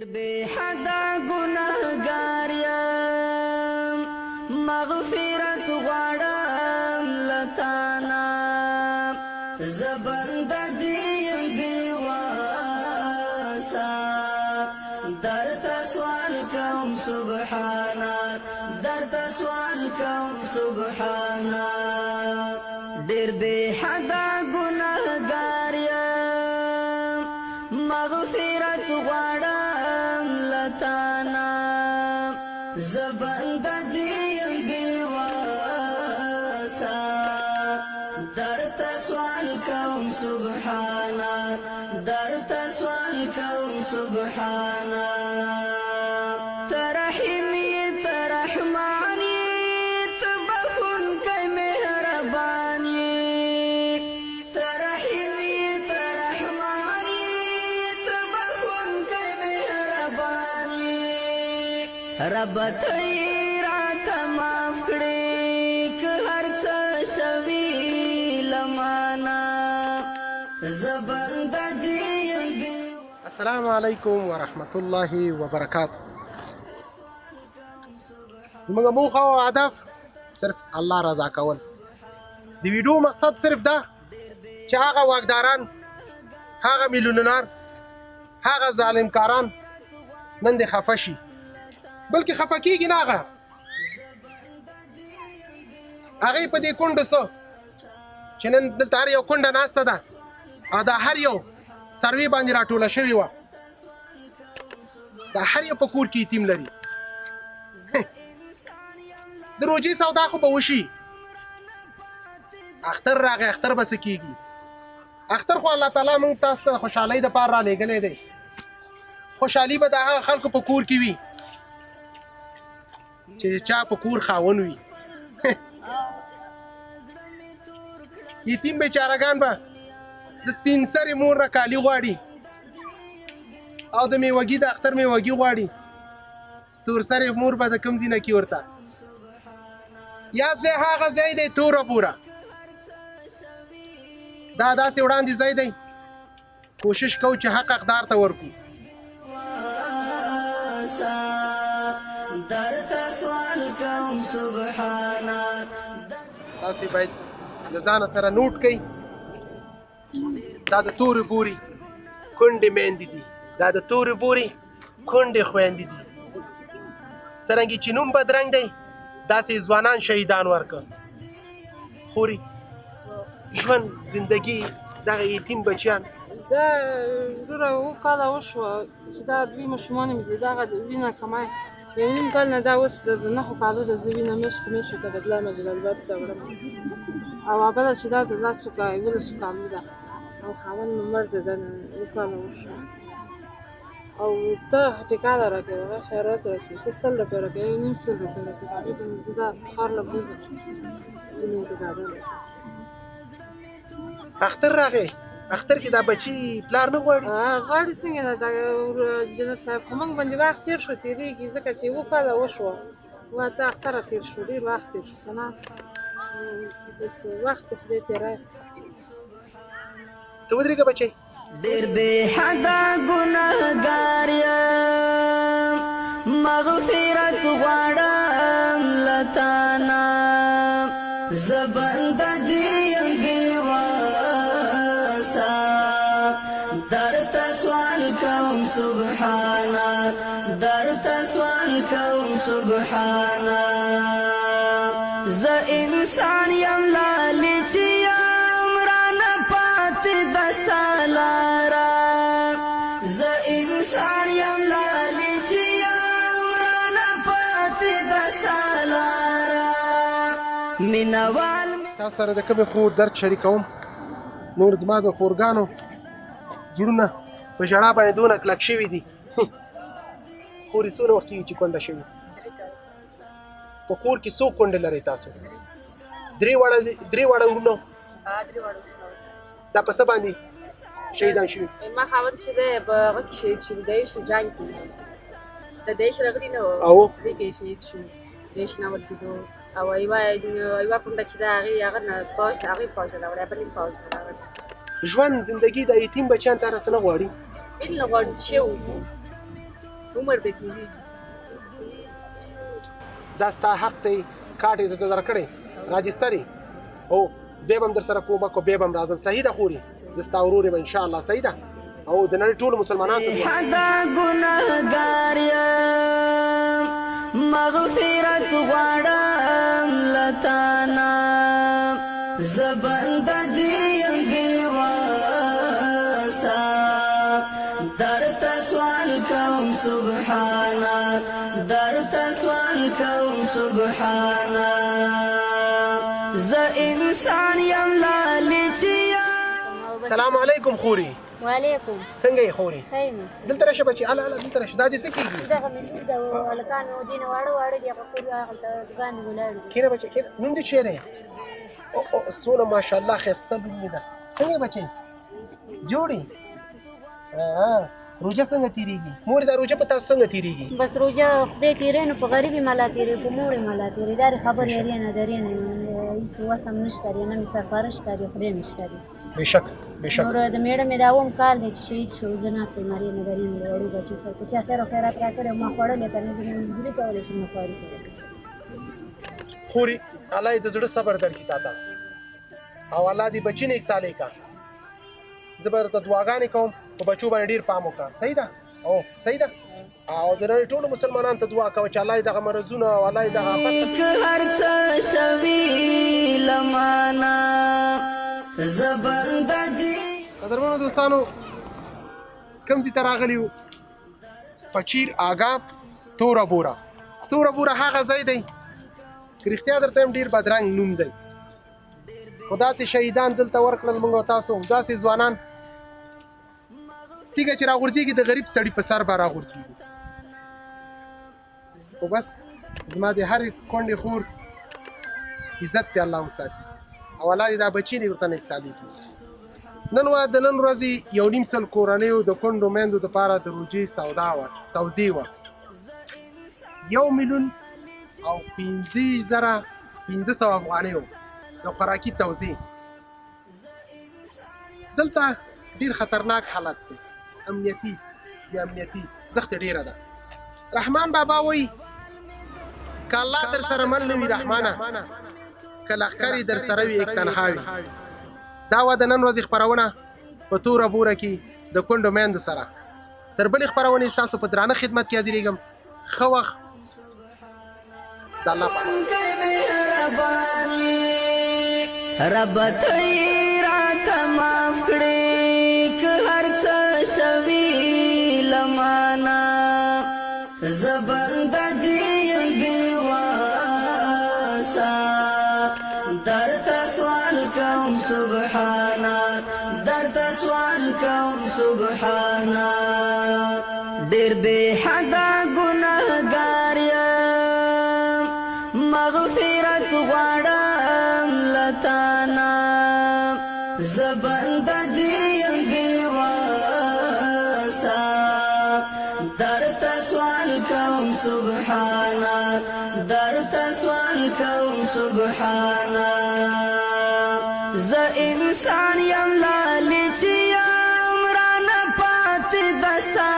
بے حدا گناہگار یم مغفرت غواړم لتانا زبند دیم بیواسا در تسوال کوم سبحانا در تسوال کوم سبحانا ډیر بے حدا گناہگار یم مغفرت غواړم لتانا زبند دیم بیواسا در تسوال کوم سبحانا در تسوال کوم سبحانا ترحمی ترحمانی تبخن کئی مہربانی ترحمی ترحمانی تبخن کئی مہربانی رب تیرات معاف کړي که هر څه شوي لمانا زبند دیم السلام علیکم ورحمت الله وبرکاته. زموږ موخه او هدف صرف الله رضا کول. د ویډیو مقصد صرف دا چې هغه واکداران، هغه میلیونر، هغه ظالمکاران نن دې خفه شي، بلکې خفه کېږي نه، هغې په دې کونډو څه چې نن دلته هر یو کونډه ناسته ده او دا هر یو سروې باندې راټوله شوې وه، دا هر یو په کور کې یتیم لري. د روژې سودا خو به وشي، اختر راغی، اختر به څه کېږي؟ اختر خو الله تعالی موږ تاسو ته خوشحالۍ دپاره رالیږلی دی. خوشحالي به د هغه خلکو په کور کې وي چې چا په کور خاون وي. یتیم بیچارهګان به د سپین سرې مور نه کالي غواړي او د میوګي د اختر میوګي غواړي. تور سرې مور به د کوم ځای نه کي ورته یاد ځای هغه ځای دی توره پوره، دا داسې وړاندې ځای دی. کوشش کوو چې حق حقدار ته ورکړو. تاسې باید له ځانه سره نوټ کړئ، دا د تورې بورې کونډې میندې دي، دا د تورې بورې کونډې خویندې دي. څرنګه چې نوم بدرنګ دی داسې ځوانان شهیدان ورکړه. خوري ژوند زندگی دغه یتیم بچیان دا زوره اووه کاله وشوه چې دا دوی ماشومان مې دي، دغه د وینه کمی یو نیم کال نه دا اوس د نهو کالو ده زه وینه میاشتو ته بدله مې د البته ته وړم او بله چې دا د لسو کالو ده او خاوند مې مړ دی، دا اووه کاله وشوه او ته ټیکاله راکوې، هغه خیرات راکوې، ته 100 روپۍ راکوې، یو نیم 100 روپۍ راکوې. هغې ته مې زه دا ښار له بوځم ځینې ته ډاډه نه اختر راغی، اختر کې دا بچي پلار نه غواړي؟ غواړي څنګه نه، دا جنرال صاحب خو موږ باندې وخت تېر شو، تېرېږي ځکه چې اووه کاله وشوه، اووه اته اختره تېر شو، ډېر وخت تېر شو که نه، وخت خدای تېری. ته ودرېږه بچی. ډېر بے حدا ګناهګار یم مغفرت غواړم لتانا زبند دیم بیواسا در تسوال کوم سبحانا در تسوال کوم سبحانا زه انسان یم لالی چې یم رانه پاتې دستا لاره زه انسان یم لالی چې یم رانه پاتې دستا لاره مینوال تا سره د کومې خور درد شریکوم. نور زما د خورګانو زړونه په ژړا باندې دونه کلک شوي دي. خورې څونه وخت کېږي چې کونډه شوي؟ په کور کې څو کونډې لرئ تاسو؟ درې واړه ورونه؟ دا په څه باندې شهیدان شوي؟ ما خاوند چې دی په هغه کې شهید شو، د دېش جنګ کې د دېش راغلی نه و، دې کې شهید شو، دېش نه ورتېدو او یوه کونډه چې ده هغې نه پوځ هغې پوځ ته راغلی، بل یې پوځ ته راغلی. ژوند زندگی د یتیم بچیان ته راسه نه غواړي؟ ولې نه غواړي چې وکړو؟ عمر د تیریږي. دا ستا حق دی، کارت یې درته درکړی، راجستر یې. او بیا به هم در سره کومک او بیا به هم راځم. صحیح ده خورې؟ زه ستا ورور یم انشاءالله. صحیح ده؟ او د نړۍ ټولو مسلمانانو ته حدا ګناهګار یم مغفرت غواړم له تانه زه بنده دې یم بېوسه درته سوال کوم سبحانه درته سوال کوم سبحانه زه انسان یم لالې چې سلام علیکم خورې. وعلیکم. څنګه یې خورې؟ ښه یم. دلته راشه بچي. هله دلته راشه. دا دې څه کېږي؟ دغه مې لور ده هلکان مې ودې نه واړه دي هغه کور هغلته دکان مې ولاړ دي. کښېنه بچی کښېنه. نوم دې چیرې یې؟ څونه ماشاءالله ښایسته لور مې ده. څنګه یې بچی؟ جوړ یې؟ روژه څنګه تېرېږي؟ مورې دا روژه په تاسو څنګه تېرېږي؟ بس روژه خدای تېرې نو په غریب یې ملا تېرې په مور یې ملا تېرې دا دې خبرې لرې نه درې نه هېڅ وس هم نشته دی نه مې سرپرست دی خدای نشته دی. بېشک بېشک. نور د مېړه مې دا اووم کال دی چې شهید شو زه ناسته یم مرې نه درې نه د وړو بچو سره که چا خیر او خیرات راکړی ما خوړلی که نه زه مزدوري کولی شم نه خواري کولی شم. خورې الله یې د زړه صبر درکړي تا ته او الله دې بچي نیک صالح کا. زه به درته دعاګانې کوم په بچو باندې ډېر پام وکړه. صحیح ده؟ او صحیح ده؟ او د نړۍ ټولو مسلمانانو ته دعا کوه چې الله یې دغه مرضونه او الله یې دغه آفت که هر څه شوي لمانه زه بنده دې. قدرمنو دوستانو کوم ځای ته راغلي یو؟ پچیر آګا توره بوره. توره بوره هغه ځای دی که رښتیا درته یم ډېر بدرنګ نوم دی خو داسې شهیدان دلته ورکړل موږ او تاسو داسې ځوانان تیږه چې راغورځېږي د غریب سړي په سر به راغورځېږي. خو بس زما د هرې کونډې خور عزت دې الله وساتي او الله دې دا بچي دې ورته نیک صالح کړي. نن د نن ورځې 1.5 سل کورنیو د کونډو میندو دپاره د روژې سودا وه توزیع وه 1,05,500 افغانۍ وه د خوراکي توزیع. دلته ډېر خطرناک حالت دی امنیتي بې امنیتي زښت ډېره ده. رحمان بابا وایي که الله در سره مل نه وي رحمانه که لښکر یې در سره وي یک تنها وي. دا وه د نن ورځې خپرونه په توره بوره کې د کونډو میندو سره. تر بلې خپرونې ستاسو په درانه خدمت کې حاضرېږم. ښه وخت د الله په رب ته راته معاف کړې که هر څه شوي لمانه زه بنده دې یم بېوسه درته سوال کوم سبحانه درته سوال کوم سبحانه ډېر بې حده ګناهګار یم مغفرت غواړم له تانه زه بنده دې یم بېوسه درته سوال کوم سبحانه درته سوال کوم سبحانه زه انسان یم لالې چې یم رانه پاتې دستا